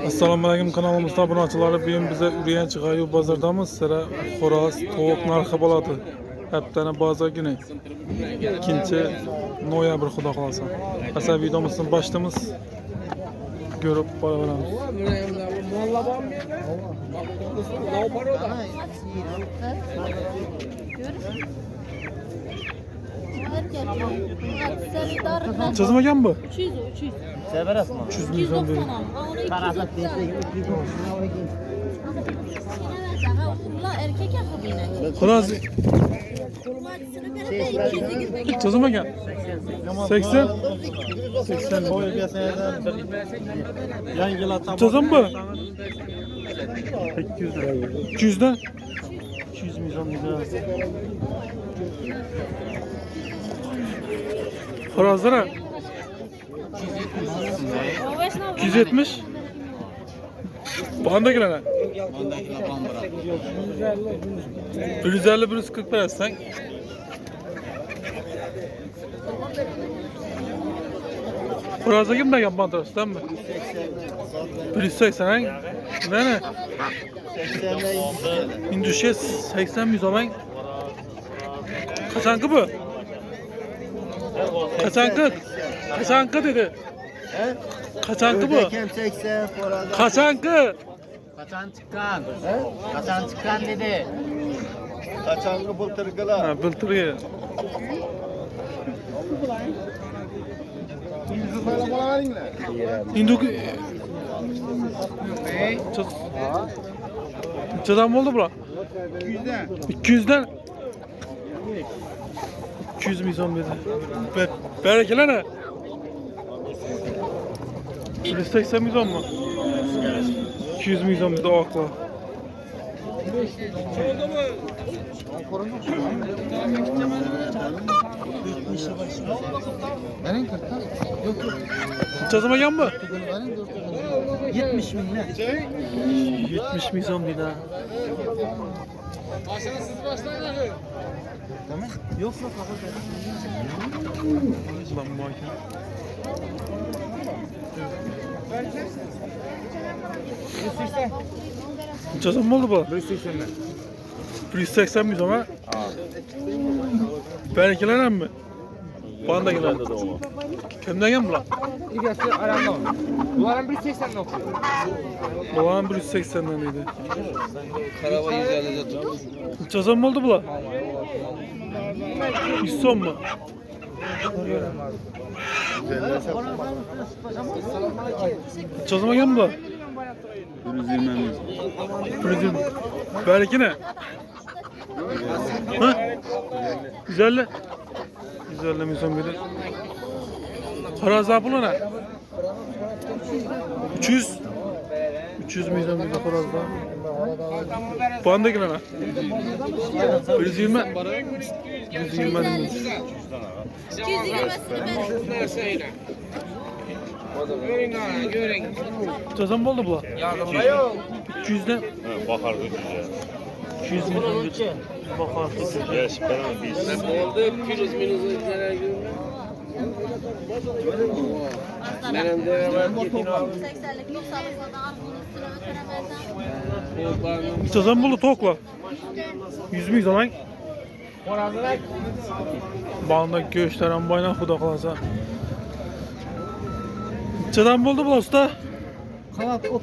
Assalomu alaykum, kanalimizda obunachilar. Bugün bize Urganch G'ayu bozordamiz. Sizlar xo'roz, tovuq narxi bo'ladi. Haftaning bozor kuni 2-noyabr xudo xolasa. Asa videomizni boshlaymiz. Ko'rib boraveramiz. Çözmegen bu? 300. Severasın mı? 300 milyon değil. Karasat erkek yakabıyla. Xo'roz çözmegen. 80. 80. Çözüm bu? 200 'den 200 milyon lira. Xorozlara 270. Bandakiler. 150 140 versen. Xorozga kim degan bandrasdan mı? 180. Ne? 80 milyon olan. Kaçankı bu? Kaçankı? Kaçankı dedi. Kaçankı bu? Kaçankı? Kaçan çıkan? Kaçan çıkan dedi. Kaçankı bıltırgılar. Ha, bıltırıyor. İnduk... Çadam oldu bura? 200'den. 200 milyon dedi. Berekele ne? 180 milyon mu? 200 milyon dedi o akla. Çözüme mı? 70 milyon. 70 milyon dedi ha. Yok. Lan bu makine. Çözüm oldu bu? 180 milyon ha? Benimkiler mi? Bana gelen. Kimden gelen bu lan? İlgisi aramda mı? Bunların 180'den okuyor. Babam 180'den idi. Karava 150'de tut. Çözüm oldu bu lan? İstom mu? Çözüme gelen bu? 120 milyon. 120. Belki ne? Ha? 150. 150 milyon biri. Xoroz pulu ne? 300. 300 milyon biri xorozda. Bandakilar ne? 120. 120 milyon. 220'sini Çözüm oldu bu. Yardımda yok. 200'den. Bakar götüreceğiz. 200 milyon götür. Bakar götür. Yes, ben biz. Oldu 200 milyon zarar görme. Benim de var gittin abi. 80'lik 90'lık da armağan üstüne ötüremezden. Çözüm oldu tokla. 100 milyon lan. Bağında göğüslerin bayına xuda qalasa. Çadan buldu bu usta. Kanat 30.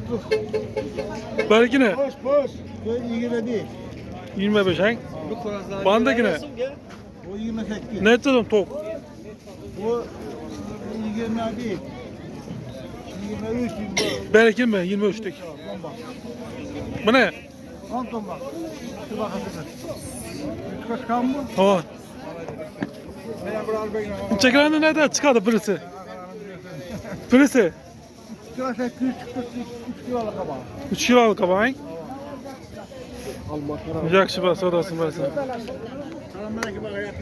Belki ne? Boş. 20 değil. 25 hang. Bandaki ne? O 28. Ne çadan tok? O 20 değil. 23 bu. Belki mi? 23'tük. Bu ne? 10 ton bak. Şu bakasın. Kaç kan mı? Hava. Çekilenin nereden çıkardı birisi? Birisi? Şurası 2 çıktı. 3 kilo kaba. 3 kilo kabağın. Al bakalım. Yaxşı bas, odasın versin. Selamünaleyküm.